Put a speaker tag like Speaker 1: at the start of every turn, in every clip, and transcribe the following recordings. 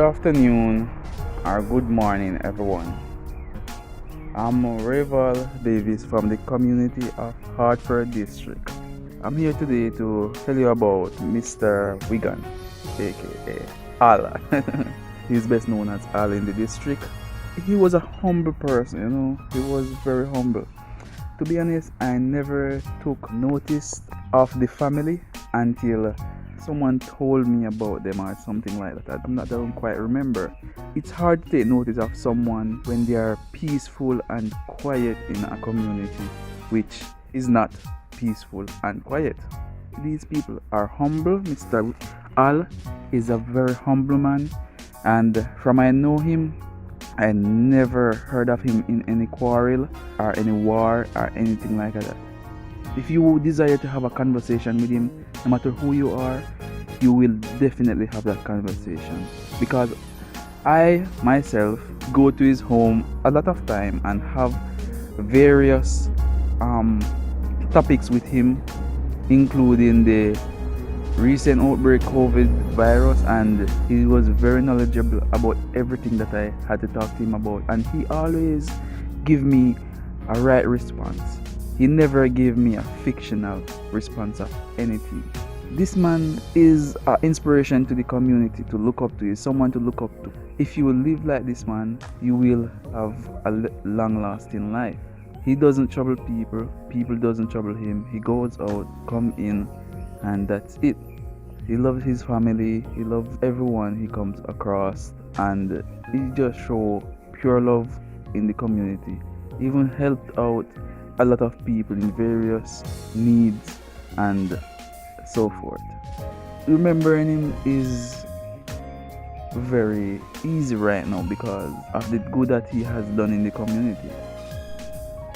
Speaker 1: afternoon or good morning, everyone. I'm Raval Davis from the community of Hartford District. I'm here today to tell you about Mr. Wiggan, aka Al. He's best known as Al in the district. He was a humble person, he was very humble. To be honest, I never took notice of the family until someone told me about them or something like that. I don't quite remember. It's hard to take notice of someone when they are peaceful and quiet in a community which is not peaceful and quiet. These people are humble. Mr. Al is a very humble man, and from I know him, I never heard of him in any quarrel or any war or anything like that. If you desire to have a conversation with him, no matter who you are, you will definitely have that conversation. Because I myself go to his home a lot of time and have various topics with him, including the recent outbreak COVID virus, and he was very knowledgeable about everything that I had to talk to him about, and he always give me a right response. He never gave me a fictional response of anything. This man is an inspiration to the community to look up to. Is someone to look up to. If you will live like this man, you will have a long-lasting life. He doesn't trouble people. People doesn't trouble him. He goes out, come in, and that's it. He loves his family. He loves everyone he comes across, and he just show pure love in the community. He even helped out a lot of people in various needs and so forth. Remembering him is very easy right now because of the good that he has done in the community.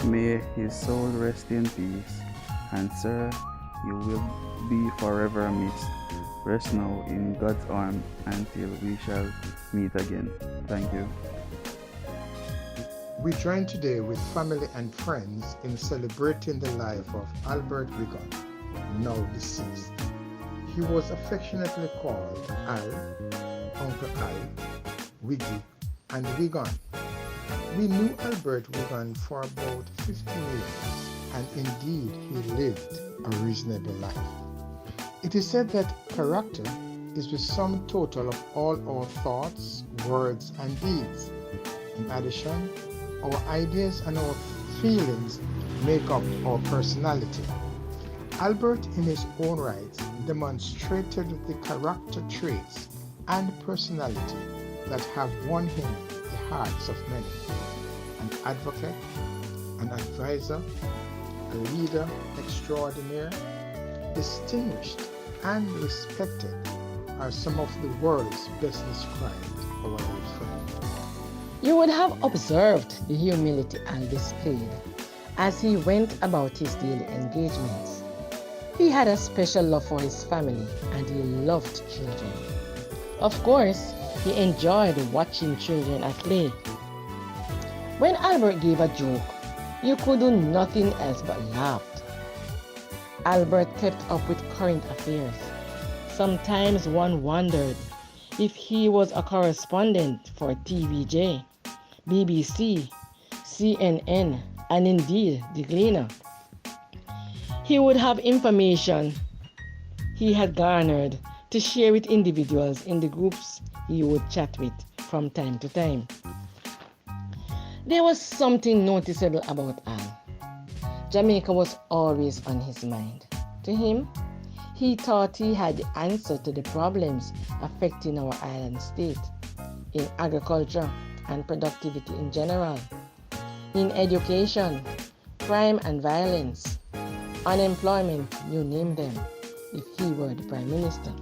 Speaker 1: May his soul rest in peace, and sir, you will be forever missed. Rest now in God's arms until we shall meet again. Thank you.
Speaker 2: We join today with family and friends in celebrating the life of Albert Wiggan, now deceased. He was affectionately called Al, Uncle Al, Wiggy, and Wiggan. We knew Albert Wiggan for about 15 years, and indeed he lived a reasonable life. It is said that character is the sum total of all our thoughts, words, and deeds. In addition, our ideas and our feelings make up our personality. Albert, in his own right, demonstrated the character traits and personality that have won him the hearts of many. An advocate, an advisor, a leader extraordinaire, distinguished and respected are some of the words best described our old friend.
Speaker 3: You would have observed the humility Al displayed as he went about his daily engagements. He had a special love for his family and he loved children. Of course, he enjoyed watching children at play. When Albert gave a joke, you could do nothing else but laugh. Albert kept up with current affairs. Sometimes one wondered if he was a correspondent for TVJ, BBC, CNN, and indeed the Gleaner. He would have information he had garnered to share with individuals in the groups he would chat with from time to time. There was something noticeable about Al. Jamaica was always on his mind. To him, he thought he had the answer to the problems affecting our island state, in agriculture and productivity in general, in education, crime and violence, unemployment, you name them, if he were the Prime Minister.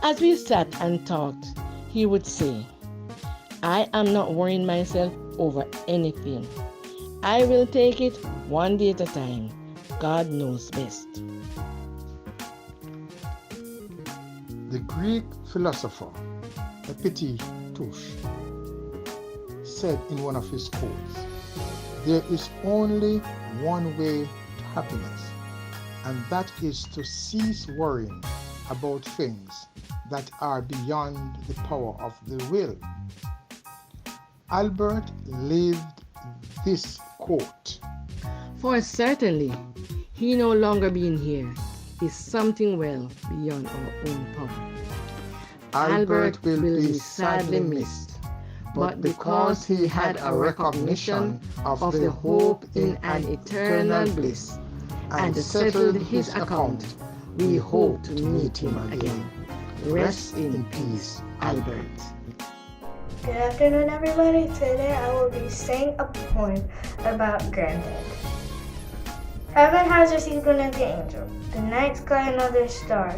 Speaker 3: As we sat and talked, he would say, I am not worrying myself over anything. I will take it one day at a time. God knows best.
Speaker 2: The Greek philosopher Epictetus said in one of his quotes, there is only one way to happiness, and that is to cease worrying about things that are beyond the power of the will. Albert lived this quote.
Speaker 3: For certainly, he no longer being here is something well beyond our own power.
Speaker 2: Albert will be sadly missed, but because he had a recognition of the hope in an eternal bliss and settled his account, we hope to meet him again. Rest in peace, Albert.
Speaker 4: Good afternoon, everybody. Today I will be saying a poem about Granddad. Heaven has received one of the angels, the night sky another star.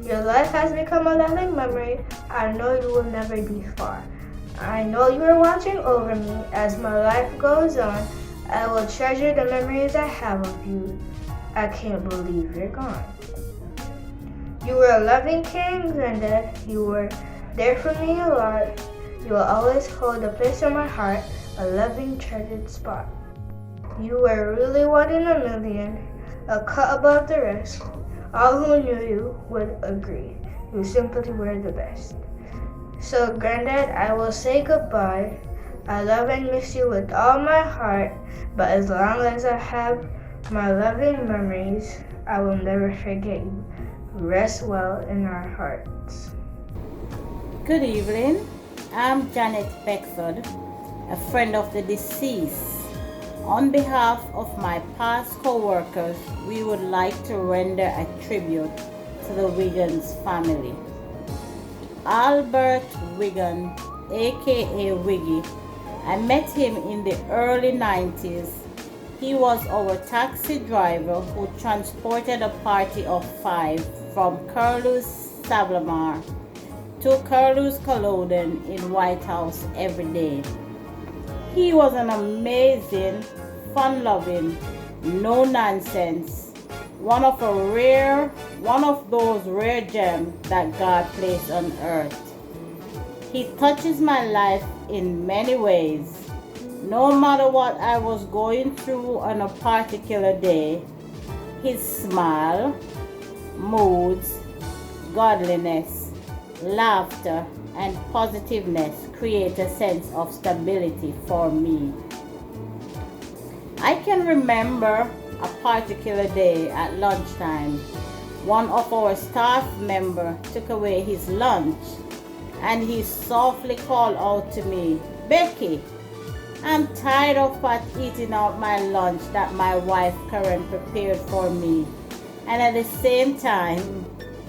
Speaker 4: Your life has become a lasting memory. I know you will never be far. I know you are watching over me as my life goes on. I will treasure the memories I have of you. I can't believe you're gone. You were a loving, caring Granddad. You were there for me a lot. You will always hold a place in my heart, a loving, treasured spot. You were really one in a million, a cut above the rest. All who knew you would agree. You simply were the best. So, Granddad, I will say goodbye. I love and miss you with all my heart, but as long as I have my loving memories, I will never forget you. Rest well in our hearts.
Speaker 5: Good evening. I'm Janet Beckford, a friend of the deceased. On behalf of my past co-workers, we would like to render a tribute to the Wiggans family. Albert Wiggan, aka Wiggy, I met him in the early 90s. He was our taxi driver who transported a party of 5 from Curlew's Savlamar to Curlew's Culloden in White House every day. He was an amazing, fun-loving, no-nonsense, one of those rare gems that God placed on earth. He touches my life in many ways. No matter what I was going through on a particular day, his smile, moods, godliness, laughter, and positiveness create a sense of stability for me. I can remember a particular day at lunchtime. One of our staff members took away his lunch and he softly called out to me, "Becky, I'm tired of eating out my lunch that my wife Karen prepared for me." And at the same time,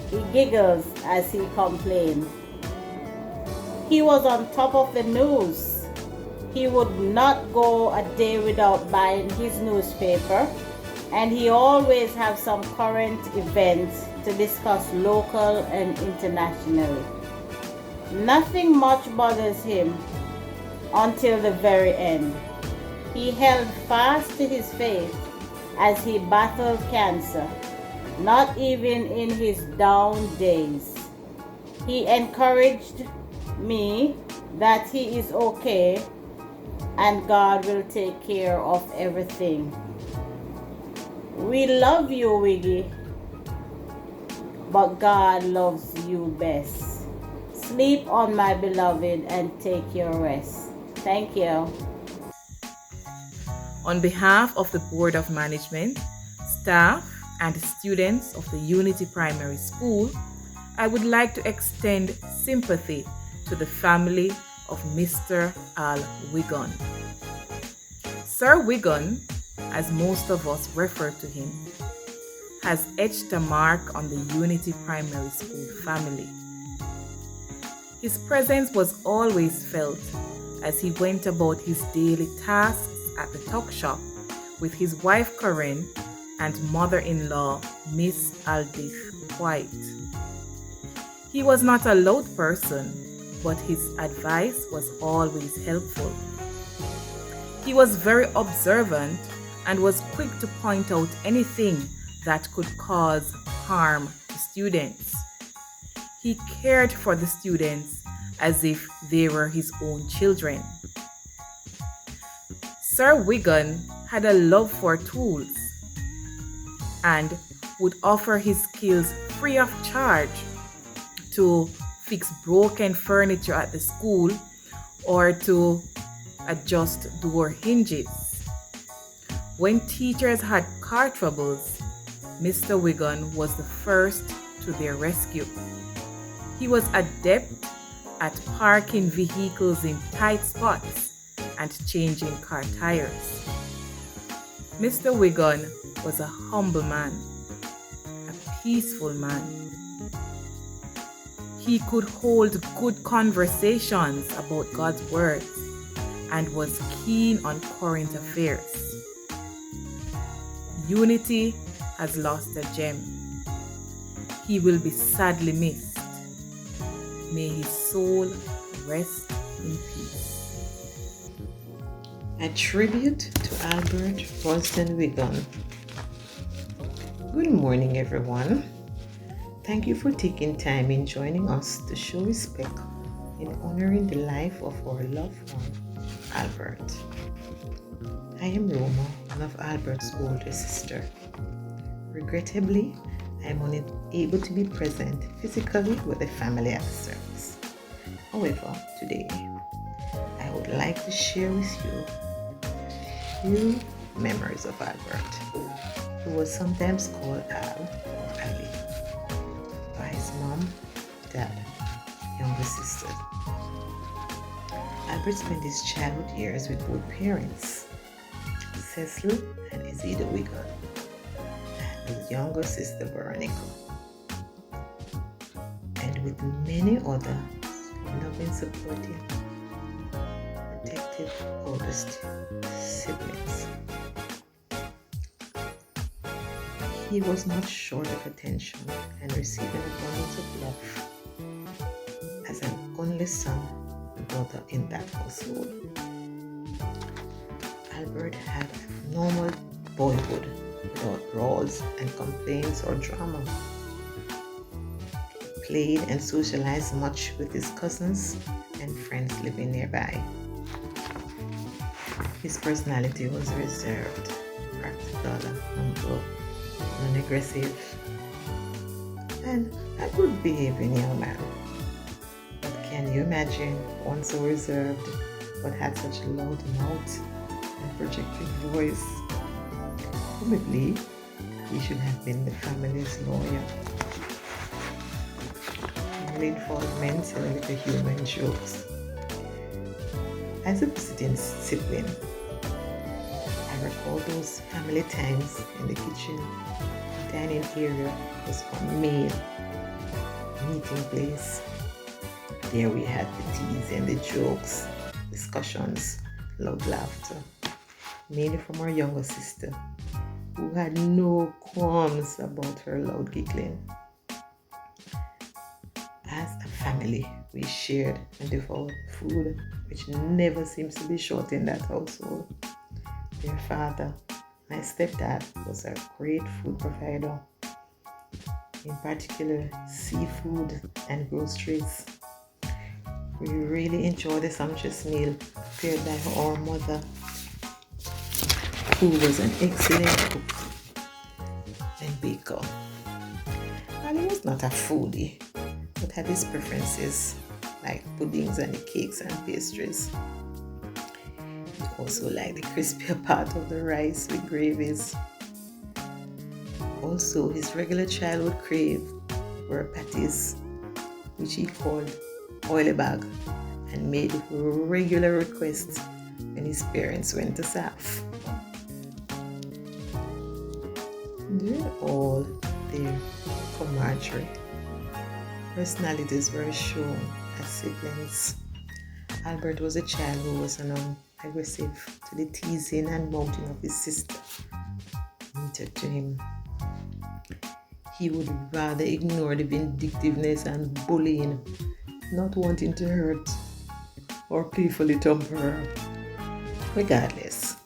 Speaker 5: he giggles as he complained. He was on top of the news. He would not go a day without buying his newspaper, and he always have some current events to discuss local and internationally. Nothing much bothers him until the very end. He held fast to his faith as he battled cancer, not even in his down days. He encouraged me that he is okay and God will take care of everything. We love you, Wiggy, but God loves you best. Sleep on, my beloved, and take your rest. Thank you.
Speaker 6: On behalf of the Board of Management, staff, and students of the Unity Primary School, I would like to extend sympathy to the family of Mr. Al Wiggan. Sir Wiggan, as most of us refer to him, has etched a mark on the Unity Primary School family. His presence was always felt as he went about his daily tasks at the tuck shop with his wife Corinne and mother-in-law Miss Aldith Whyte. He was not a loud person, but his advice was always helpful. He was very observant and was quick to point out anything that could cause harm to students. He cared for the students as if they were his own children. Sir Wiggan had a love for tools and would offer his skills free of charge to fix broken furniture at the school or to adjust door hinges. When teachers had car troubles, Mr. Wiggan was the first to their rescue. He was adept at parking vehicles in tight spots and changing car tires. Mr. Wiggan was a humble man, a peaceful man. He could hold good conversations about God's word and was keen on current affairs. Unity has lost a gem. He will be sadly missed. May his soul rest in peace.
Speaker 7: A tribute to Albert Ralston Wiggan. Good morning, everyone. Thank you for taking time in joining us to show respect in honoring the life of our loved one, Albert. I am Roma, one of Albert's older sister. Regrettably, I am unable to be present physically with the family at the service. However, today, I would like to share with you a few memories of Albert, who was sometimes called Al or Ali, by his mom, dad, younger sister. Albert spent his childhood years with both parents, Cecil and Isidore Wiggan, and his younger sister Veronica, and with many other loving, supporting, protective oldest siblings. He was not short of attention and received an abundance of love as an only son and brother in that household. Albert had a normal boyhood without brawls and complaints or drama. He played and socialized much with his cousins and friends living nearby. His personality was reserved, practical, humble, non-aggressive, and a good behaving young man. But can you imagine one so reserved but had such a loud mouth and projected voice? Probably he should have been the family's lawyer. Family involvement with the human jokes. As a visiting sibling, I recall those family times in the kitchen. The dining area was our main meeting place. There we had the teas and the jokes, discussions, loud laughter, mainly from our younger sister, who had no qualms about her loud giggling. As a family, we shared and devoured food, which never seems to be short in that household. Their father, my stepdad, was a great food provider, in particular seafood and groceries. We really enjoyed the sumptuous meal prepared by our mother, who was an excellent cook and baker. And he was not a foodie, but had his preferences like puddings and the cakes and pastries. He also liked the crispier part of the rice with gravies. Also, his regular childhood crave were patties, which he called oily bag, and made regular requests when his parents went to serve. During all their camaraderie, personalities were shown as siblings. Albert was a child who was aggressive to the teasing and mouthing of his sister, neater to him. He would rather ignore the vindictiveness and bullying, not wanting to hurt or playfully temper her. Regardless,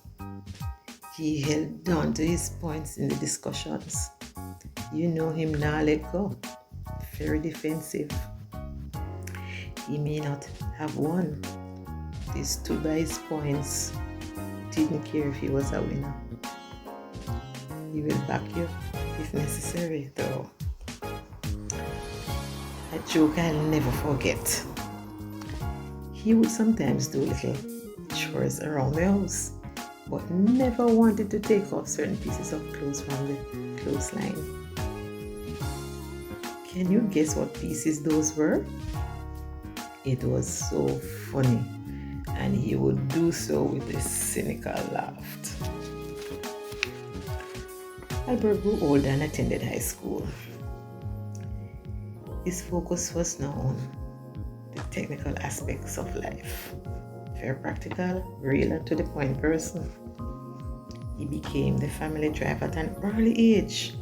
Speaker 7: he held on to his points in the discussions. You know him now, let go. Very defensive. He may not have won. He stood by his points. Didn't care if he was a winner. He will back you if necessary, though. a joke I'll never forget. He would sometimes do little chores around the house, but never wanted to take off certain pieces of clothes from the clothesline. Can you guess what pieces those were? It was so funny, and he would do so with a cynical laugh. Albert grew older and attended high school. His focus was now on the technical aspects of life. Very practical, real and to the point person. He became the family driver at an early age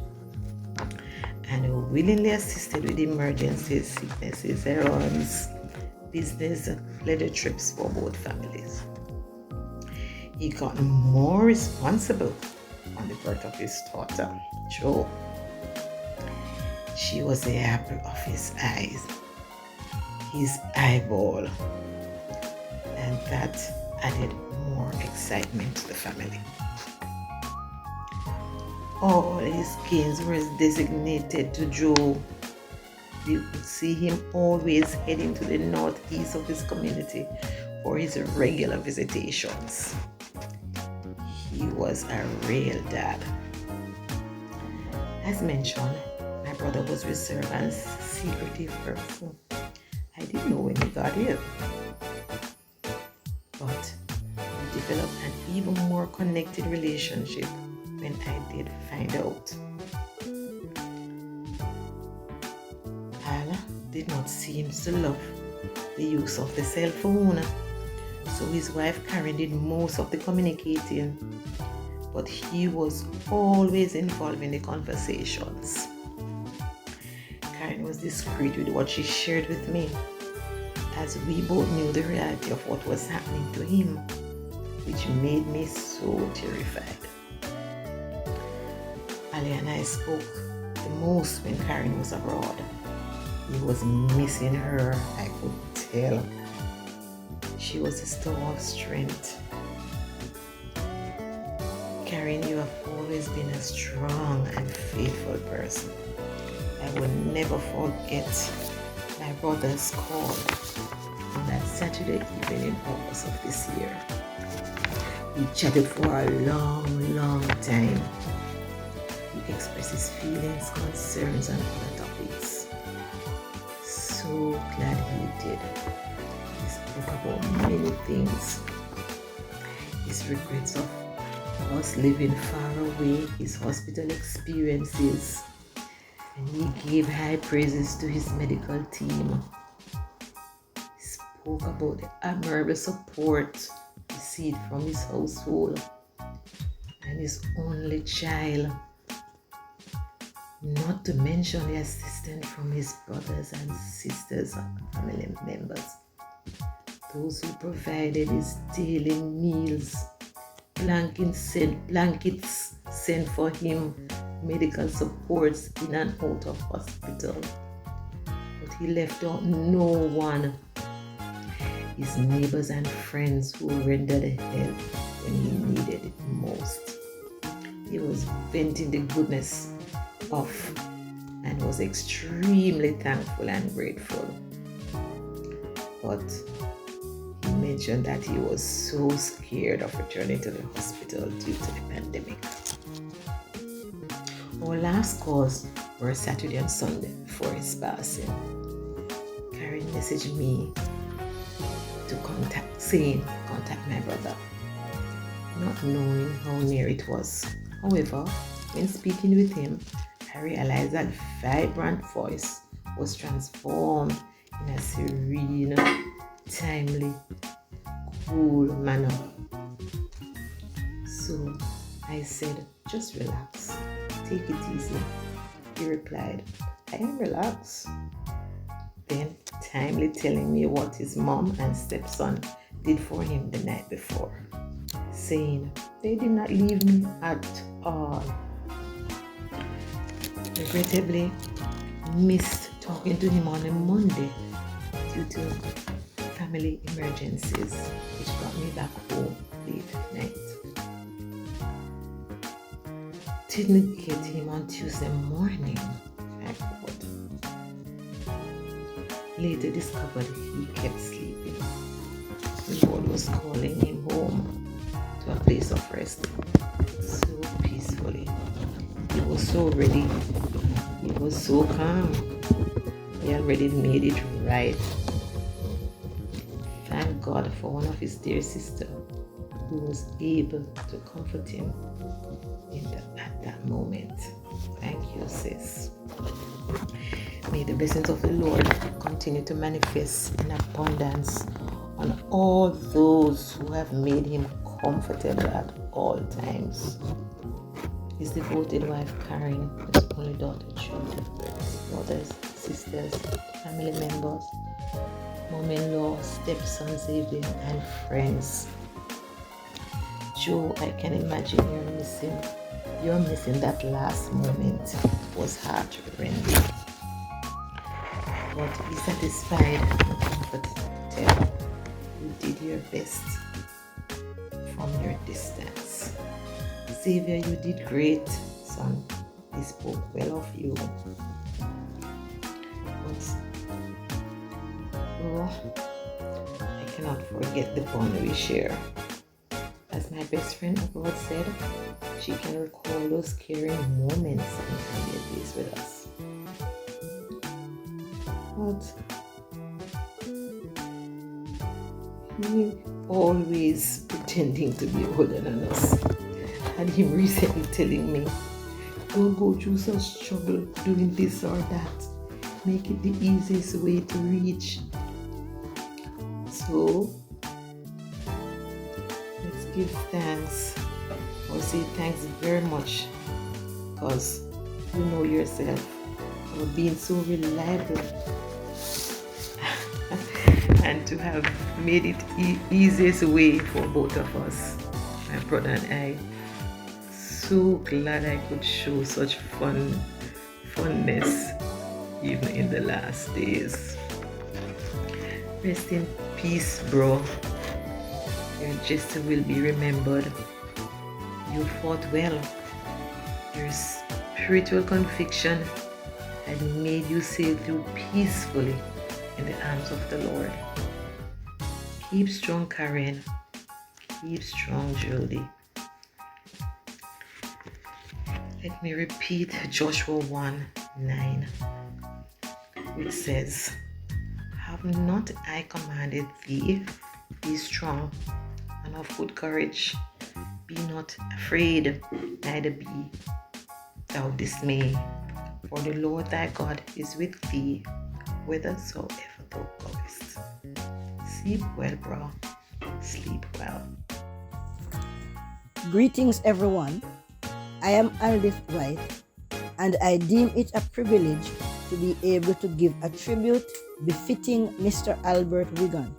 Speaker 7: and willingly assisted with emergencies, sicknesses, errands, business, pleasure trips for both families. He got more responsible on the birth of his daughter, Jo. She was the apple of his eyes, his eyeball, and that added more excitement to the family. All his gains were designated to Jo. You could see him always heading to the northeast of his community for his regular visitations. He was a real dad. As mentioned, my brother was reserved and secretive person. I didn't know when he got here. But we developed an even more connected relationship when I did find out. Al did not seem to love the use of the cell phone, so his wife Karen did most of the communicating, but he was always involved in the conversations. Karen was discreet with what she shared with me, as we both knew the reality of what was happening to him, which made me so terrified. Ali and I spoke the most when Karen was abroad. He was missing her, I could tell. She was his store of strength. Karen, you have always been a strong and faithful person. I will never forget my brother's call on that Saturday evening in August of this year. We chatted for a long time. He expressed his feelings, concerns, and other topics. So glad he did. He spoke about many things. His regrets of us living far away, his hospital experiences, and he gave high praises to his medical team. He spoke about the admirable support received from his household and his only child, not to mention the assistance from his brothers and sisters and family members, those who provided his daily meals, blankets sent for him, medical supports in and out of hospital. But he left out no one. His neighbors and friends who rendered help when he needed it most. He was venting the goodness of and was extremely thankful and grateful. But he mentioned that he was so scared of returning to the hospital due to the pandemic. Our last calls were Saturday and Sunday before his passing. Karen messaged me to contact my brother, not knowing how near it was. However, when speaking with him, I realized that vibrant voice was transformed in a serene, timely, cool manner. So I said, just relax, take it easy. He replied, I am relaxed. Then timely telling me what his mom and stepson did for him the night before, saying they did not leave me at all. Regrettably, missed talking to him on a Monday due to family emergencies, which brought me back home late at night. Didn't get him on Tuesday morning, I thought. later discovered he kept sleeping. The Lord was calling him home to a place of rest so peacefully. He was so ready. He was so calm. He already made it right. Thank God for one of his dear sisters who was able to comfort him at that moment. Thank you, sis. May the blessings of the Lord continue to manifest in abundance on all those who have made him comfortable at all times. His devoted wife Karen, his only daughter Julie, brothers, sisters, family members, mom-in-law, stepson Xavier, and friends. Joe, I can imagine you're missing that last moment. It was heart-rending. But be satisfied and comforted. You did your best from your distance. Xavier, you did great, son. He spoke well of you. But I cannot forget the bond we share. As my best friend abroad said, she can recall those caring moments and earlier days with us. But he always pretending to be older than us. Had him recently telling me, don't go through such trouble doing this or that. Make it the easiest way to reach. So let's give thanks, or say thanks very much, because you know yourself for being so reliable and to have made it easiest way for both of us, my brother and I. So glad I could show such funness even in the last days. Rest in peace, bro. Your gesture will be remembered. You fought well. Your spiritual conviction had made you sail through peacefully in the arms of the Lord. Keep strong, Karen. Keep strong, Jody. Let me repeat Joshua 1:9, which says, have not I commanded thee? Be strong and of good courage. Be not afraid, neither be thou dismayed. For the Lord thy God is with thee, whithersoever thou goest. Sleep well, bro. Sleep well.
Speaker 8: Greetings, everyone. I am Aldith Whyte, and I deem it a privilege to be able to give a tribute befitting Mr. Albert Wiggan,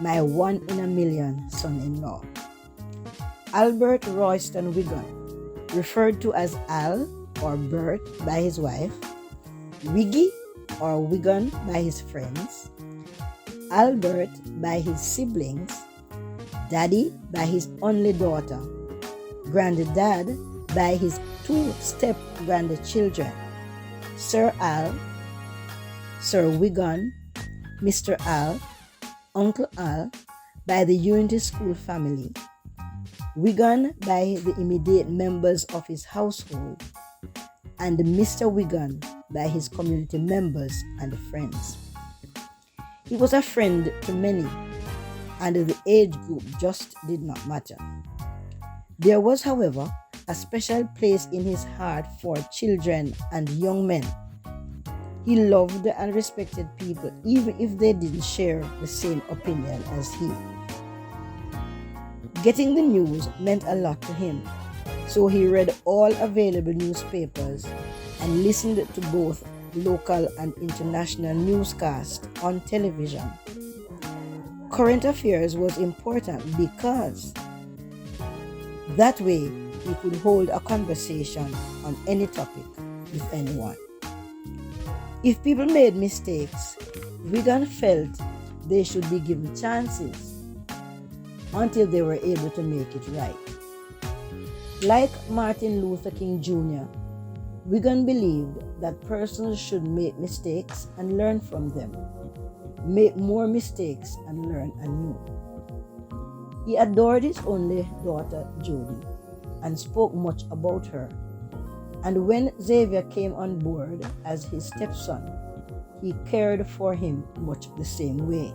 Speaker 8: my 1 in a million son-in-law. Albert Royston Wiggan, referred to as Al or Bert by his wife, Wiggy or Wiggan by his friends, Albert by his siblings, Daddy by his only daughter, Granddad by his 2 step-grandchildren, Sir Al, Sir Wiggan, Mr. Al, Uncle Al by the Unity School family, Wiggan by the immediate members of his household, and Mr. Wiggan by his community members and friends. He was a friend to many, and the age group just did not matter. There was, however, a special place in his heart for children and young men. He loved and respected people even if they didn't share the same opinion as he. Getting the news meant a lot to him, so he read all available newspapers and listened to both local and international newscasts on television. Current affairs was important because that way he could hold a conversation on any topic with anyone. If people made mistakes, Wiggan felt they should be given chances until they were able to make it right. Like Martin Luther King Jr., Wiggan believed that persons should make mistakes and learn from them. make more mistakes, and learn anew. He adored his only daughter, Jody, and spoke much about her. And when Xavier came on board as his stepson, he cared for him much the same way.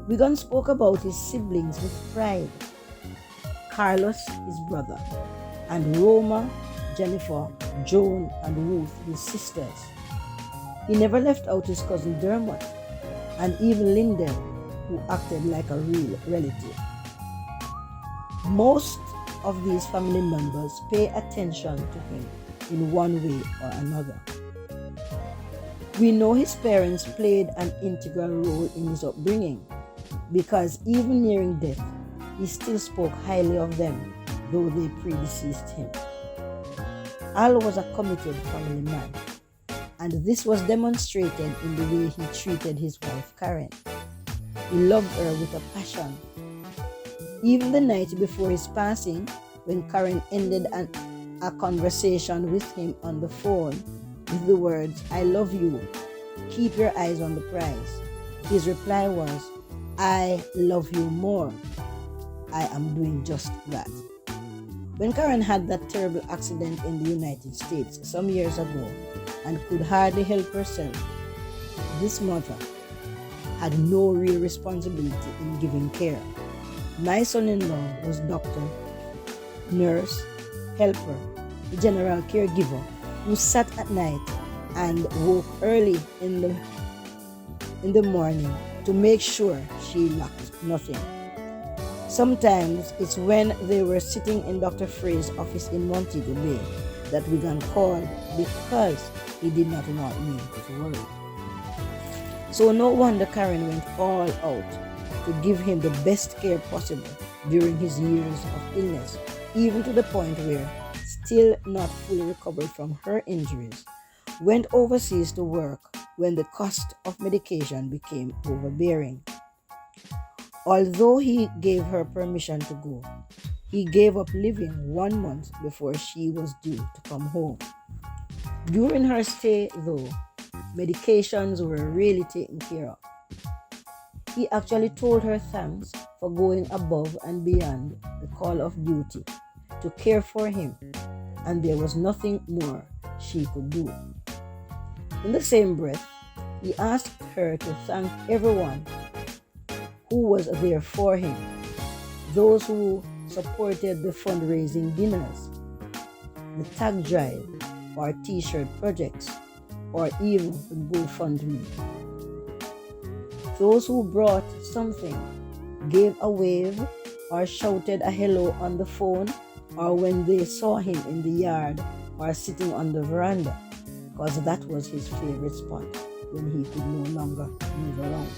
Speaker 8: Wiggan spoke about his siblings with pride. Carlos, his brother, and Roma, Jennifer, Joan, and Ruth, his sisters. He never left out his cousin Dermot, and even Lyndon, who acted like a real relative. Most of these family members pay attention to him in one way or another. We know his parents played an integral role in his upbringing, because even nearing death, he still spoke highly of them, though they predeceased him. Al was a committed family man, and this was demonstrated in the way he treated his wife Karen. He loved her with a passion. Even the night before his passing, when Karen ended a conversation with him on the phone with the words, "I love you, keep your eyes on the prize," his reply was, "I love you more. I am doing just that." When Karen had that terrible accident in the United States some years ago and could hardly help herself, this mother had no real responsibility in giving care. My son-in-law was doctor, nurse, helper, the general caregiver who sat at night and woke early in the morning to make sure she lacked nothing. Sometimes it's when they were sitting in Dr. Frey's office in Montego Bay that Wiggan called because he did not want me to worry. So no wonder Karen went all out to give him the best care possible during his years of illness, even to the point where, still not fully recovered from her injuries, went overseas to work when the cost of medication became overbearing. Although he gave her permission to go, he gave up living 1 month before she was due to come home. During her stay, though, medications were really taken care of. He actually told her thanks for going above and beyond the call of duty to care for him, and there was nothing more she could do. In the same breath, he asked her to thank everyone who was there for him, those who supported the fundraising dinners, the tag drive, or t-shirt projects, or even the GoFundMe. Those who brought something, gave a wave, or shouted a hello on the phone, or when they saw him in the yard or sitting on the veranda, because that was his favorite spot when he could no longer move around.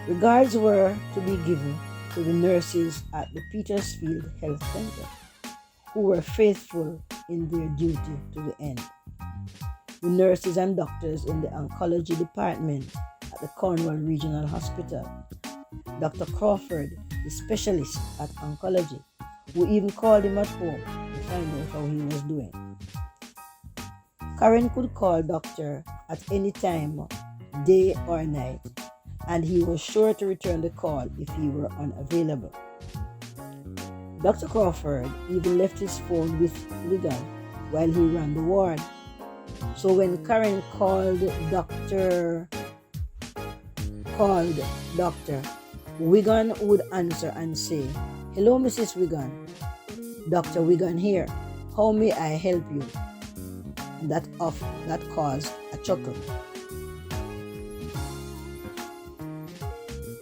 Speaker 8: Regards were to be given to the nurses at the Petersfield Health Center, who were faithful in their duty to the end. The nurses and doctors in the oncology department at the Cornwall Regional Hospital, Dr. Crawford, the specialist at oncology, who even called him at home to find out how he was doing. Karen could call doctor at any time, day or night, and he was sure to return the call if he were unavailable. Dr. Crawford even left his phone with Wiggan while he ran the ward. So when Karen called Doctor, Wiggan would answer and say, "Hello, Mrs. Wiggan. Dr. Wiggan here. How may I help you?" That caused a chuckle.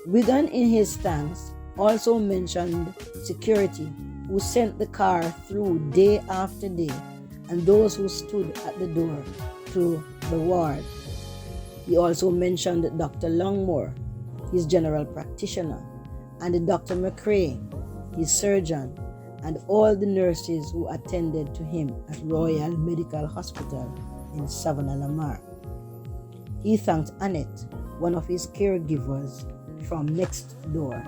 Speaker 8: Wiggan, in his thanks, also mentioned security, who sent the car through day after day, and those who stood at the door to the ward. He also mentioned Dr. Longmore, his general practitioner, and Dr. McRae, his surgeon, and all the nurses who attended to him at Royal Medical Hospital in Savannah-Lamar. He thanked Annette, one of his caregivers from next door.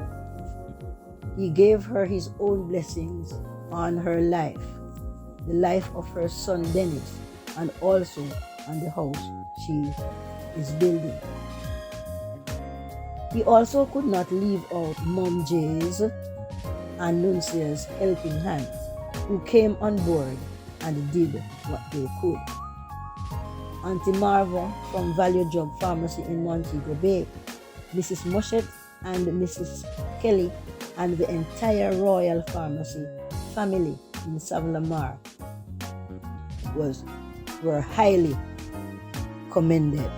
Speaker 8: He gave her his own blessings on her life, the life of her son Dennis, and also on the house she is building. He also could not leave out Mom Jay's and Nuncia's helping hands, who came on board and did what they could. Auntie Marva from Value Drug Pharmacy in Montego Bay, Mrs. Mushet and Mrs. Kelly, and the entire Royal Pharmacy family in Savlamar were highly commended.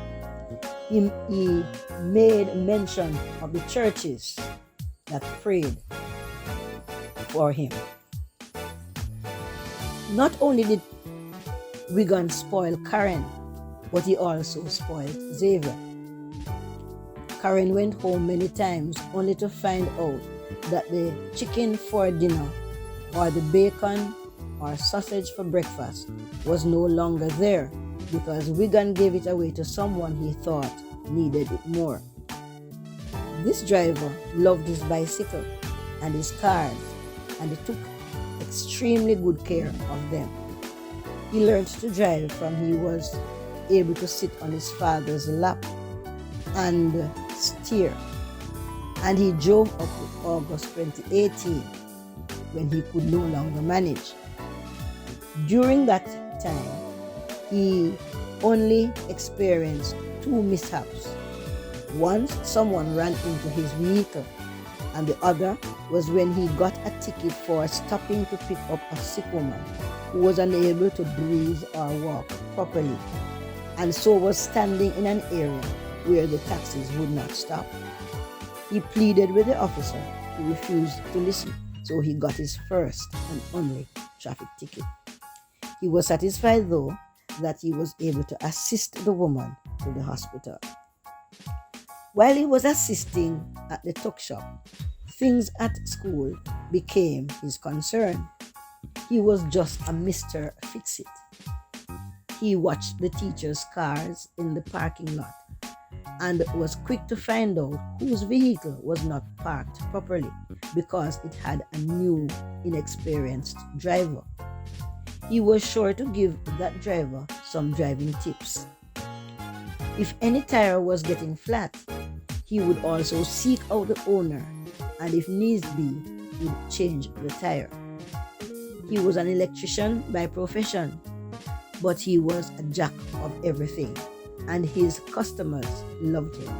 Speaker 8: He made mention of the churches that prayed for him. Not only did Wiggan spoil Karen, but he also spoiled Xavier. Karen went home many times only to find out that the chicken for dinner or the bacon or sausage for breakfast was no longer there because Wiggan gave it away to someone he thought needed it more. This driver loved his bicycle and his cars, and he took extremely good care of them. He learned to drive from he was able to sit on his father's lap and steer, and he drove up to August 2018 when he could no longer manage. During that time, he only experienced 2 mishaps. Once, someone ran into his vehicle, and the other was when he got a ticket for stopping to pick up a sick woman who was unable to breathe or walk properly, and so was standing in an area where the taxis would not stop. He pleaded with the officer, who refused to listen, so he got his first and only traffic ticket. He was satisfied, though, that he was able to assist the woman to the hospital. While he was assisting at the tuck shop, things at school became his concern. He was just a Mr. Fix-It. He watched the teachers' cars in the parking lot and was quick to find out whose vehicle was not parked properly because it had a new, inexperienced driver. He was sure to give that driver some driving tips. If any tire was getting flat, he would also seek out the owner, and if needs be, would change the tire. He was an electrician by profession, but he was a jack of everything, and his customers loved him.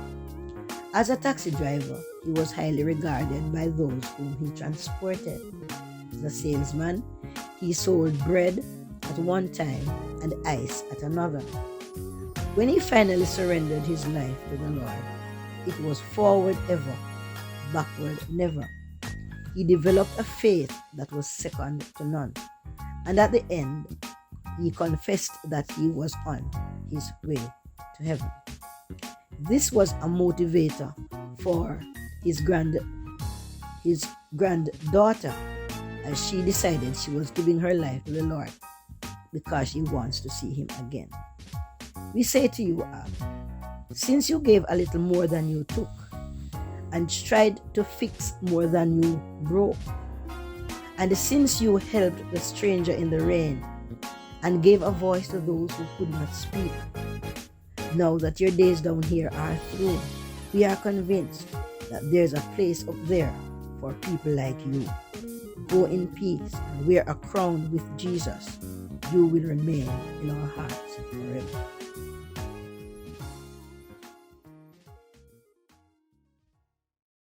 Speaker 8: As a taxi driver, he was highly regarded by those whom he transported. As a salesman, he sold bread at one time and ice at another. When he finally surrendered his life to the Lord, it was forward ever, backward never. He developed a faith that was second to none, and at the end, he confessed that he was on his way to heaven. This was a motivator for his granddaughter, as she decided she was giving her life to the Lord because she wants to see him again. We say to you, since you gave a little more than you took and tried to fix more than you broke, and since you helped the stranger in the rain and gave a voice to those who could not speak, now that your days down here are through, we are convinced that there's a place up there for people like you. Go in peace and wear a crown with Jesus. You will remain in our hearts forever.